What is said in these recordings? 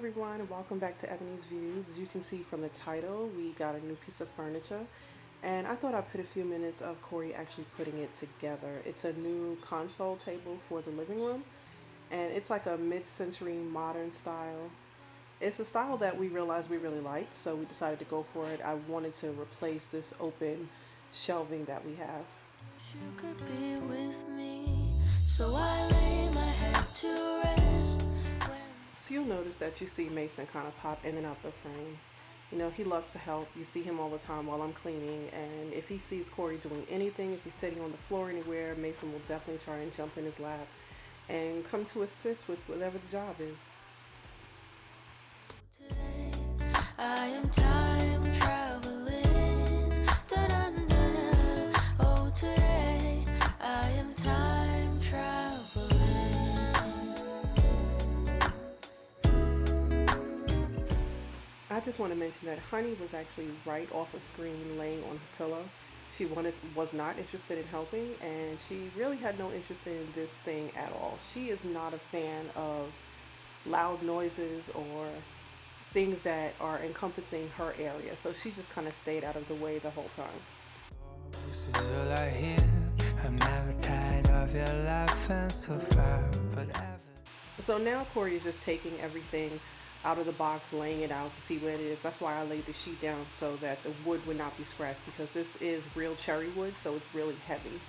everyone, and welcome back to Ebony's Views. As you can see from the title, we got a new piece of furniture, and I thought I'd put a few minutes of Corey actually putting it together. It's a new console table for the living room, and it's like a mid-century modern style. It's a style that we realized we really liked, so we decided to go for it. I wanted to replace this open shelving that we have. You could be with me, so I lay my head to rest. So you'll notice that you see Mason kind of pop in and out the frame. He loves to help. You see him all the time while I'm cleaning. And if he sees Corey doing anything, if he's sitting on the floor anywhere, Mason will definitely try and jump in his lap and come to assist with whatever the job is. Today, I am time traveling. Da-da-da-da. Oh, today, I am time traveling. I just want to mention that Honey was actually right off of screen laying on her pillow. She was not interested in helping, and she really had no interest in this thing at all. She is not a fan of loud noises or things that are encompassing her area. So she just kind of stayed out of the way the whole time. This is all I hear. I'm never tired of your laughing so far, but ever. So now Corey is just taking everything out of the box, laying it out to see what it is. That's why I laid the sheet down so that the wood would not be scratched, because this is real cherry wood, so it's really heavy.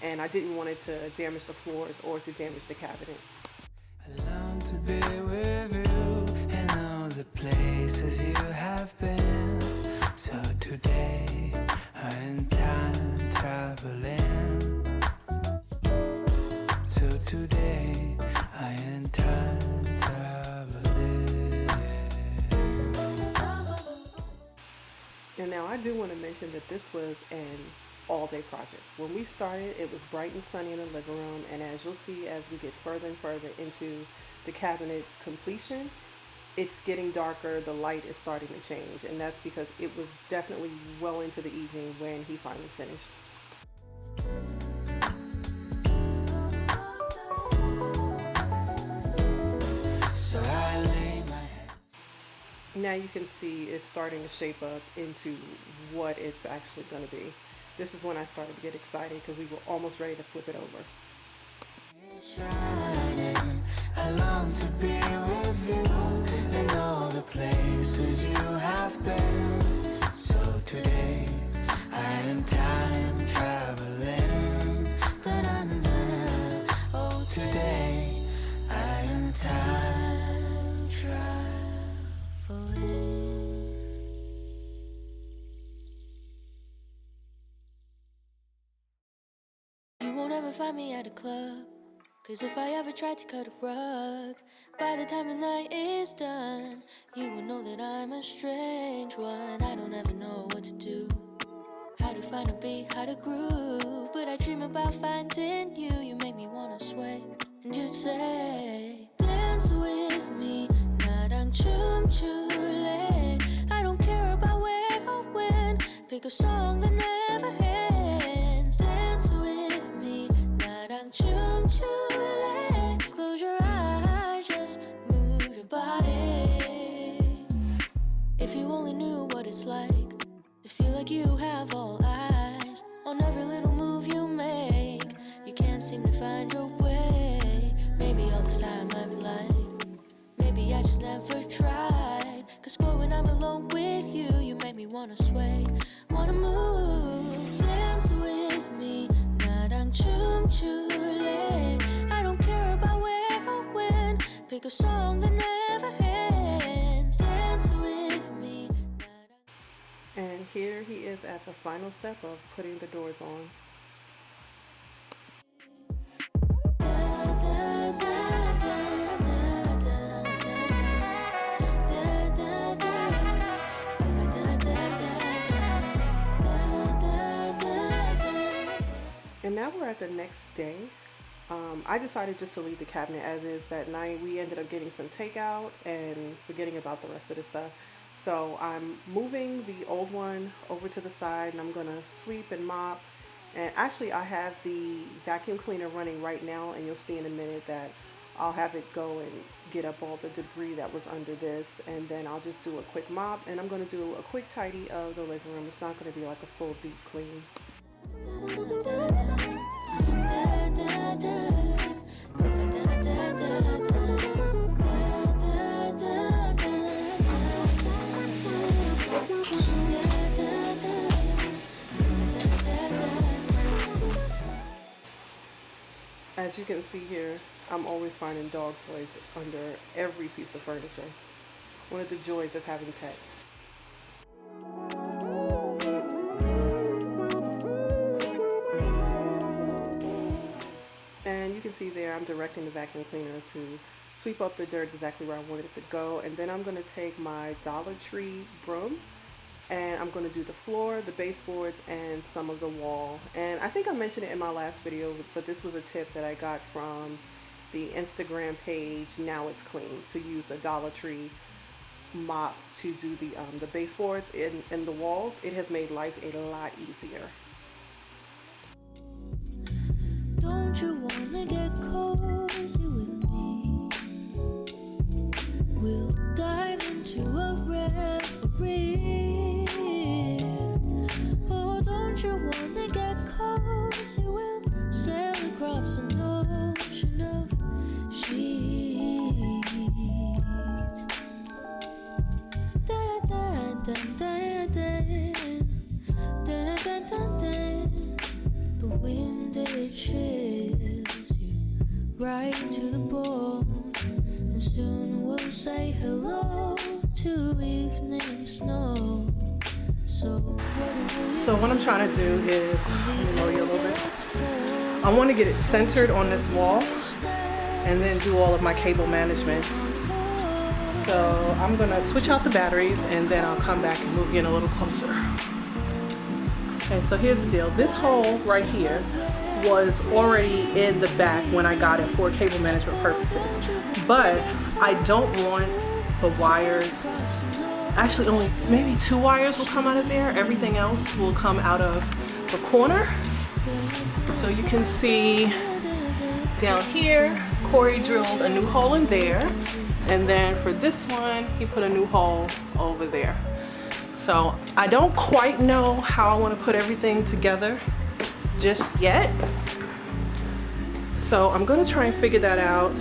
And I didn't want it to damage the floors or to damage the cabinet. I long to be with you in all the places you have been. So today I'm time traveling. So today I am time traveling. And now I do want to mention that this was an all-day project. When we started, it was bright and sunny in the living room, and as you'll see as we get further and further into the cabinet's completion, it's getting darker, the light is starting to change, and that's because it was definitely well into the evening when he finally finished. So I lay my head. Now you can see it's starting to shape up into what it's actually going to be. This is when I started to get excited because we were almost ready to flip it over. Shining, I long to be with you in all the places you have been. So today, I am time traveling. Da-da-da-da. Oh, today, I am time traveling. You won't ever find me at a club, 'cause if I ever tried to cut a rug, by the time the night is done, you will know that I'm a strange one. I don't ever know what to do, how to find a beat, how to groove. But I dream about finding you. You make me wanna sway, and you'd say, dance with me, 나랑 춤출래. I don't care about where or when. Pick a song that never ends. Dance with me, 나랑 춤출래. Close your eyes, just move your body. If you only knew what it's like to feel like you have all eyes on every little move you make. You can't seem to find your way. Maybe all this time I've lied, maybe I just never tried. 'Cause boy, when I'm alone with you, you make me wanna sway, wanna move. Dance with me, 나랑 춤출래. I don't care about where or when. Pick a song that never ends. Dance with me. And here he is at the final step of putting the doors on. And now we're at the next day. I decided just to leave the cabinet as is that night. We ended up getting some takeout and forgetting about the rest of the stuff. So I'm moving the old one over to the side, and I'm gonna sweep and mop. And actually I have the vacuum cleaner running right now, and you'll see in a minute that I'll have it go and get up all the debris that was under this, and then I'll just do a quick mop, and I'm going to do a quick tidy of the living room. It's not going to be like a full deep clean. As you can see here, I'm always finding dog toys under every piece of furniture. One of the joys of having pets. And you can see there, I'm directing the vacuum cleaner to sweep up the dirt exactly where I want it to go. And then I'm going to take my Dollar Tree broom and I'm going to do the floor, the baseboards, and some of the wall. And I think I mentioned it in my last video, but this was a tip that I got from the Instagram page, Now It's Clean, to use the Dollar Tree mop to do the baseboards and the walls. It has made life a lot easier. Don't you wanna get cozy with me? We'll dive into a reverie. Oh, don't you wanna get cozy? We'll sail across an ocean of sheets. Da da da da da da da da. The wind, it chills you right to the bone, and soon we'll say hello to evening snow. So what I'm trying to do is, let me lower you a little bit. I want to get it centered on this wall and then do all of my cable management. So I'm going to switch out the batteries and then I'll come back and move you in a little closer. Okay, so here's the deal. This hole right here was already in the back when I got it for cable management purposes. But I don't want the wires, actually only maybe 2 wires will come out of there. Everything else will come out of the corner. So you can see down here, Corey drilled a new hole in there. And then for this one, he put a new hole over there. So I don't quite know how I want to put everything together just yet. So I'm going to try and figure that out,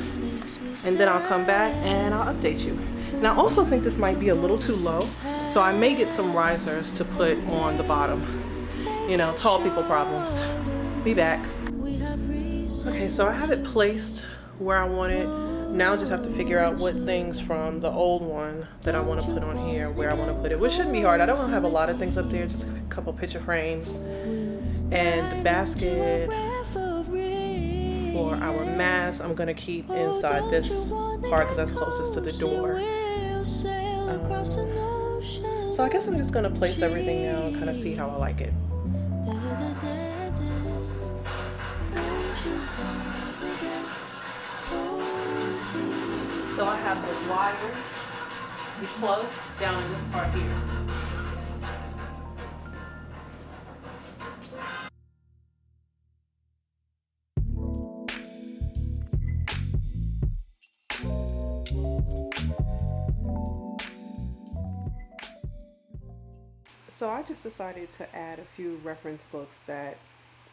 and then I'll come back and I'll update you. And I also think this might be a little too low, so I may get some risers to put on the bottom. You know, tall people problems. Be back. Okay, so I have it placed where I want it. Now I just have to figure out what things from the old one that I want to put on here, where I want to put it, which shouldn't be hard. I don't want to have a lot of things up there, just a couple picture frames. And the basket for our mask, I'm going to keep inside this part because that's closest to the door. So I guess I'm just going to place everything now and kind of see how I like it. So I have the wires, the plug down in this part here. So I just decided to add a few reference books that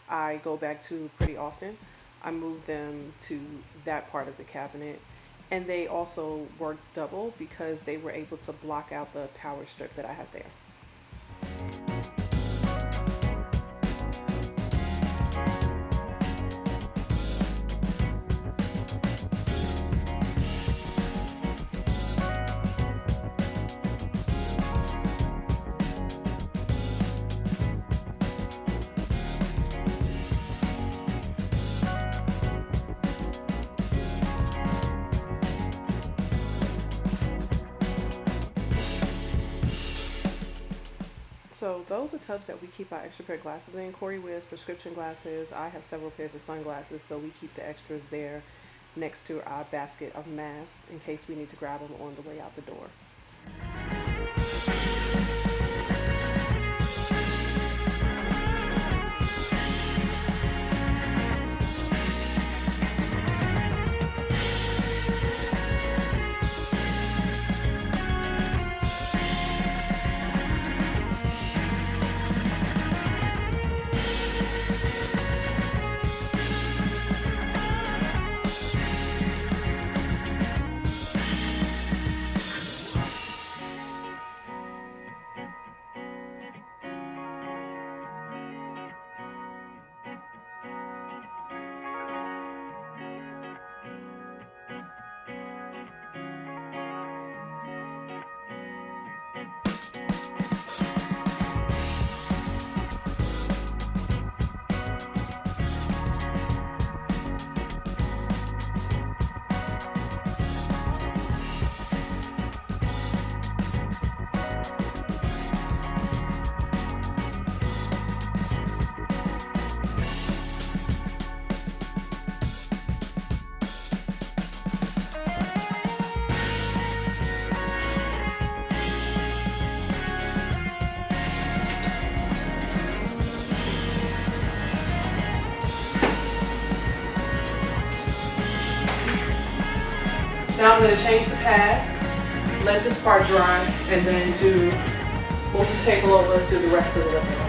I go back to pretty often. I moved them to that part of the cabinet. And they also worked double because they were able to block out the power strip that I had there. So those are tubs that we keep our extra pair of glasses in. Corey wears prescription glasses. I have several pairs of sunglasses, so we keep the extras there next to our basket of masks in case we need to grab them on the way out the door. Now I'm going to change the pad, let this part dry, and then move the table over and do the rest of the living room.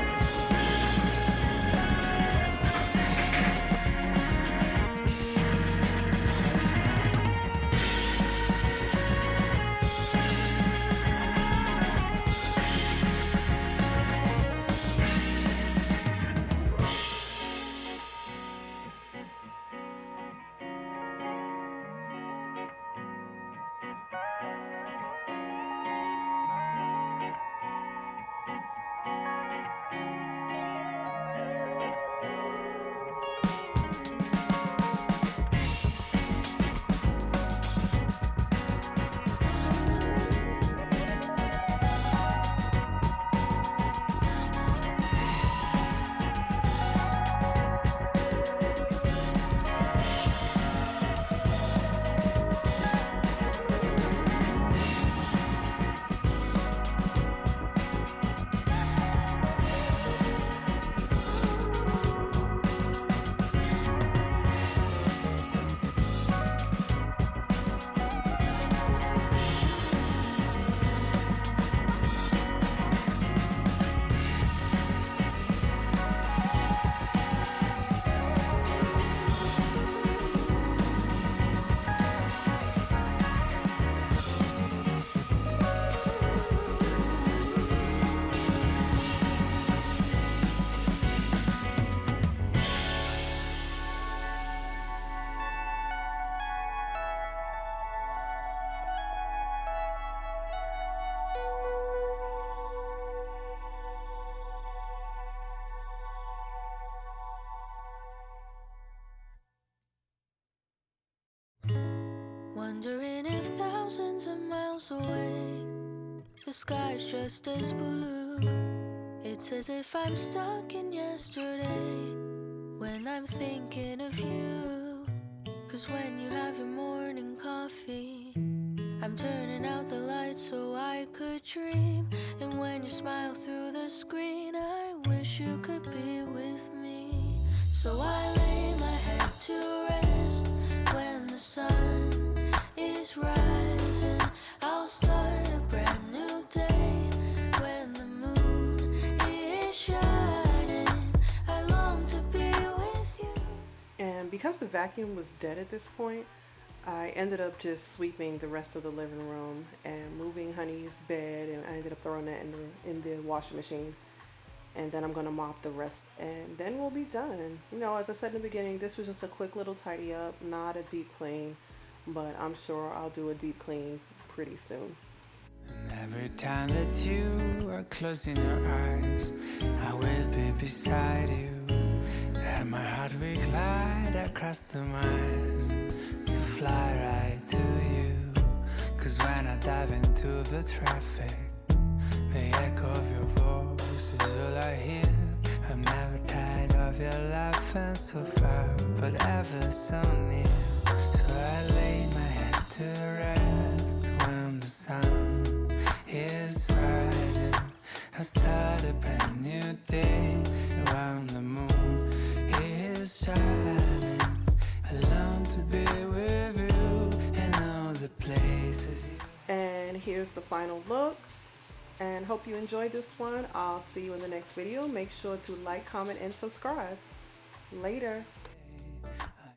Wondering if thousands of miles away the sky's just as blue. It's as if I'm stuck in yesterday when I'm thinking of you. 'Cause when you have your morning coffee, I'm turning out the lights so I could dream. And when you smile through the screen, I wish you could be with me. So I lay my head to rest when the sun is rising. I'll start a brand new day when the moon is shining. I long to be with you. And because the vacuum was dead at this point, I ended up just sweeping the rest of the living room and moving Honey's bed, and I ended up throwing that in the washing machine. And then I'm gonna mop the rest, and then we'll be done. You know, as I said in the beginning, this was just a quick little tidy up, not a deep clean, but I'm sure I'll do a deep clean pretty soon. And every time that you are closing your eyes, I will be beside you, and my heart will glide across the miles to fly right to you. 'Cause when I dive into the traffic, the echo of your voice is all I hear. I'm never tired of your laughing so far, but ever so near. So I lay my head to rest when the sun is rising. I start a brand new day when the moon is shining. I long to be with you and all the places you. And here's the final look. And hope you enjoyed this one. I'll see you in the next video. Make sure to like, comment, and subscribe. Later.